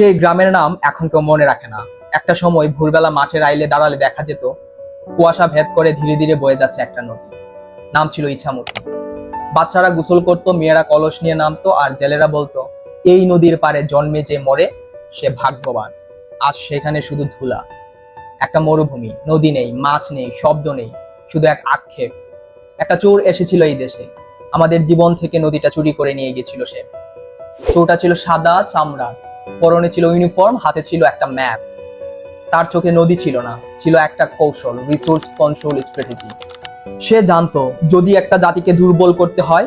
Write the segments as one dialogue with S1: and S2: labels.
S1: সেই গ্রামের নাম এখন কেউ মনে রাখে না। একটা সময় ভোরবেলা মাঠের আইলে দাঁড়ালে দেখা যেত কুয়াশা ভেদ করে ধীরে ধীরে বয়ে যাচ্ছে একটা নদী। নাম ছিল ইছামতি। বাচ্চারা গোসল করতো, মেয়েরা কলস নিয়ে নামতো, আর জেলেরা বলতো এই নদীর পাড়ে জন্মে যে মরে সে ভাগ্যবান। আজ সেখানে শুধু ধুলা, একটা মরুভূমি, নদী নেই, মাছ নেই, শব্দ নেই, শুধু এক আক্ষেপ। একটা চোর এসেছিল এই দেশে, আমাদের জীবন থেকে নদীটা চুরি করে নিয়ে গিয়েছিল সে। চোরটা ছিল সাদা চামড়ার, পরনে ছিল ইউনিফর্ম, হাতে ছিল একটা ম্যাপ। তার চোখে নদী ছিল না, ছিল একটা কৌশল, রিসোর্স কন্ট্রোল স্ট্র্যাটেজি। সে জানতো যদি একটা জাতিকে দুর্বল করতে হয়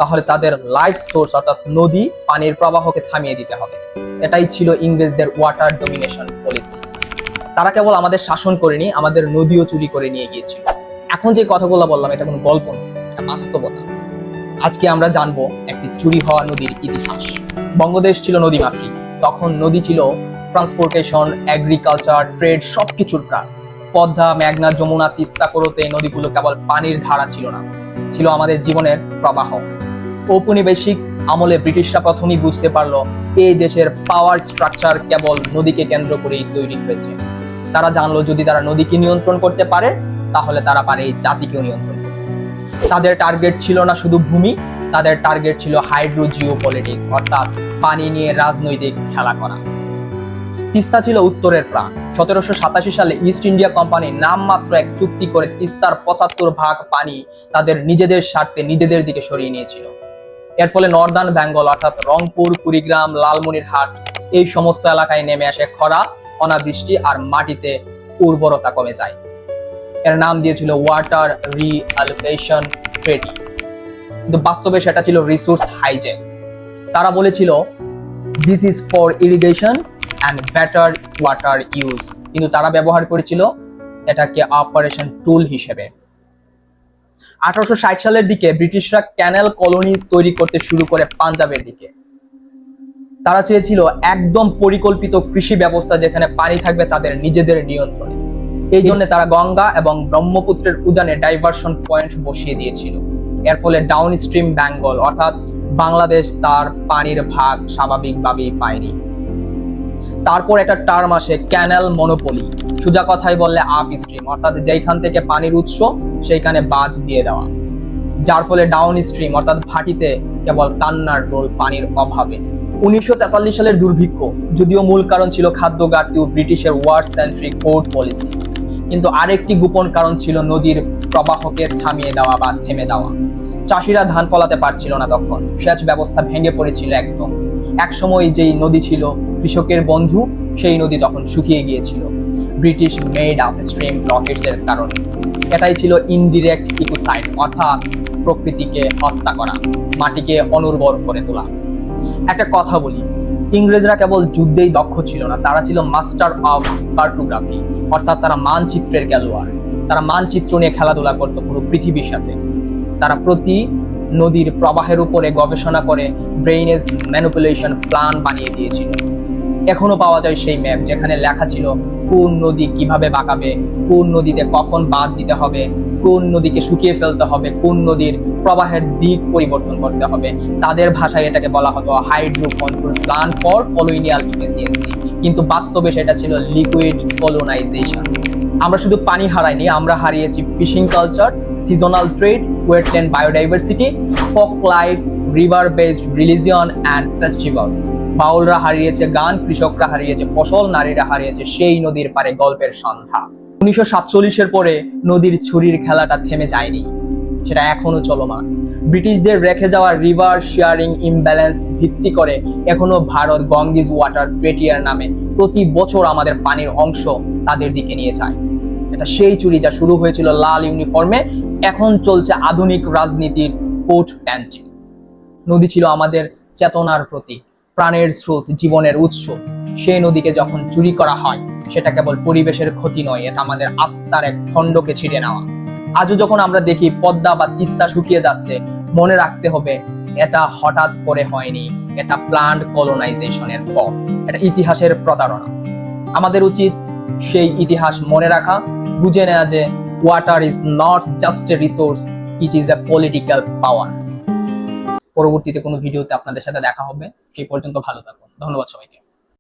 S1: তাহলে তাদের লাইফ সোর্স অর্থাৎ নদী, পানির প্রবাহকে থামিয়ে দিতে হবে। এটাই ছিল ইংরেজদের ওয়াটার ডমিনেশন পলিসি। তারা কেবল আমাদের শাসন করেনি, আমাদের নদীও চুরি করে নিয়ে গিয়েছিল। এখন যে কথাগুলো বললাম এটা কোনো গল্প নয়, এটা বাস্তবতা। আজকে আমরা জানবো একটি চুরি হওয়া নদীর ইতিহাস। বঙ্গদেশ ছিল নদীমাতৃক। তখন নদী ছিল ট্রান্সপোর্টেশন, এগ্রিকালচার, ট্রেড সবকিছুর প্রাণ। পদ্মা, মেঘনা, যমুনা, তিস্তা, করতে নদীগুলো কেবল পানির ধারা ছিল না, ছিল আমাদের জীবনের প্রবাহ। ঔপনিবেশিক আমলে ব্রিটিশরা প্রথমেই বুঝতে পারলো এই দেশের পাওয়ার স্ট্রাকচার কেবল নদীকে কেন্দ্র করেই তৈরি হয়েছে। তারা জানলো যদি তারা নদীকে নিয়ন্ত্রণ করতে পারে তাহলে তারা পারে এই জাতিকেও নিয়ন্ত্রণ করতে। তাদের টার্গেট ছিল না শুধু ভূমি, তাদের টার্গেট ছিল হাইড্রো জিও পলিটিক্স, অর্থাৎ পানি নিয়ে রাজনৈতিক খেলা করা। তিস্তা ছিল উত্তরের প্রাণ। 1787 সালে ইস্ট ইন্ডিয়া কোম্পানি নামমাত্র এক চুক্তি করে তিস্তার 75 ভাগ পানি তাদের নিজেদের স্বার্থে নিজেদের দিকে সরিয়ে নিয়েছিল। এর ফলে নর্দার্ন বেঙ্গল অর্থাৎ রংপুর, কুড়িগ্রাম, লালমনিরহাট এই সমস্ত এলাকায় নেমে আসে খরা, অনাবৃষ্টি, আর মাটিতে উর্বরতা কমে যায়। এর নাম দিয়েছিল ওয়াটার রিঅ্যালোকেশন ট্রেটি, কিন্তু বাস্তবে সেটা ছিল রিসোর্স হাইজ্যাক। তারা বলেছিল this is for irrigation and better water use, কিন্তু তারা ব্যবহার করেছিল এটাকে অপারেশন টুল হিসেবে। 1860 সালের দিকে ব্রিটিশরা ক্যানেল কলোনিজ তৈরি করতে শুরু করে পাঞ্জাবের দিকে। তারা চেয়েছিল একদম পরিকল্পিত কৃষি ব্যবস্থা যেখানে পানি থাকবে তাদের নিজেদের নিয়ন্ত্রণে। এই জন্য তারা গঙ্গা এবং ব্রহ্মপুত্রের উজানে ডাইভারশন পয়েন্ট বসিয়ে দিয়েছিল। এর ফলে ডাউন স্ট্রিম বেঙ্গল অর্থাৎ বাংলাদেশ তার পানির ভাগ স্বাভাবিকভাবেই পায়নি। তারপর একটা টার্ম আসে ক্যানেল মনোপলি, সোজা কথায় বললে আপ স্ট্রিম, অর্থাৎ যেখান থেকে পানির উৎস সেইখানে বাঁধ দিয়ে দেওয়া, যার ফলে ডাউন স্ট্রিম অর্থাৎ ভাটিতে কেবল কান্নার রোল পানির অভাবে। 1943 সালের দুর্ভিক্ষ, যদিও মূল কারণ ছিল খাদ্য ঘাটতি ও ব্রিটিশের ওয়ার সেন্ট্রিক পোর্ট পলিসি, কিন্তু আরেকটি গোপন কারণ ছিল নদীর প্রবাহকে থামিয়ে দেওয়া বা থেমে যাওয়া। চাষিরা ধান ফলাতে পারছিল না, তখন সেচ ব্যবস্থা ভেঙে পড়েছিল একদম। একসময় যেই নদী ছিল কৃষকের বন্ধু, সেই নদী তখন শুকিয়ে গিয়েছিল ব্রিটিশ মেড আপস্ট্রিম ব্লকেটস এর কারণে। এটাই ছিল ইনডিরেক্ট ইকোসাইড, অর্থাৎ প্রকৃতিকে হত্যা করা, মাটিকে অনুর্বর করে তোলা। একটা কথা বলি, ইংরেজরা কেবল যুদ্ধেই দক্ষ ছিল না, তারা ছিল মাস্টার অফ কার্টোগ্রাফি, অর্থাৎ তারা মানচিত্রের খেলোয়াড়। তারা মানচিত্র নিয়ে খেলাধুলা করতো পুরো পৃথিবীর সাথে। তারা প্রতি নদীর প্রবাহের উপরে গবেষণা করে ড্রেনেজ ম্যানিপুলেশন প্ল্যান বানিয়ে দিয়েছিল। এখনো পাওয়া যায় সেই ম্যাপ যেখানে লেখা ছিল কোন নদী কিভাবে বাঁকাবে, কোন নদীতে কখন বাঁধ দিতে হবে, কোন নদীকে শুকিয়ে ফেলতে হবে, কোন নদীর প্রবাহের দিক পরিবর্তন করতে হবে। তাদের ভাষায় এটাকে বলা হতো hydro control plan for colonial efficiency, কিন্তু বাস্তবে সেটা ছিল লিকুইড কলোনাইজেশন। আমরা শুধু পানি হারাইনি, আমরা হারিয়েছি fishing culture, seasonal trade, wetland biodiversity, folk life, river based religion and festivals. বাউলরা হারিয়েছে গান, কৃষকরা হারিয়েছে ফসল, নারীরা হারিয়েছে সেই নদীর পারে গল্পের সন্ধ্যা। 1947-এর পরে নদীর ছুরির খেলাটা থেমে যায়নি, সেটা এখনো চলমান। ব্রিটিশদের রেখে যাওয়া রিভার শেয়ারিং ইমব্যালেন্স ভিত্তি করে এখনো ভারত গঙ্গিজ ওয়াটার ট্রেটিয়ার নামে প্রতি বছর আমাদের পানির অংশ তাদের দিকে নিয়ে যায়। এটা সেই চুরি যা শুরু হয়েছিল লাল ইউনিফর্মে, এখন চলছে আধুনিক রাজনীতির কোট প্যান্টে। নদী ছিল আমাদের চেতনার প্রতীক, প্রাণের স্রোত, জীবনের উৎস। সেই নদীকে যখন চুরি করা হয় সেটা কেবল পরিবেশের ক্ষতি নয়, এটা আমাদের আত্মার এক খণ্ডকে ছিঁড়ে নেওয়া। আজও যখন আমরা দেখি পদ্মা বা তিস্তা শুকিয়ে যাচ্ছে, মনে রাখতে হবে এটা হঠাৎ করে হয়নি, এটা প্ল্যান্ড কলোনাইজেশনের ফল, এটা ইতিহাসের প্রতারণা। আমাদের উচিত সেই ইতিহাস মনে রাখা, বুঝে নেওয়া যে water is not just a resource, it is a political পাওয়ার। পরবর্তীতে কোনো ভিডিওতে আপনাদের সাথে দেখা হবে, সেই পর্যন্ত ভালো থাকুন। ধন্যবাদ সবাইকে।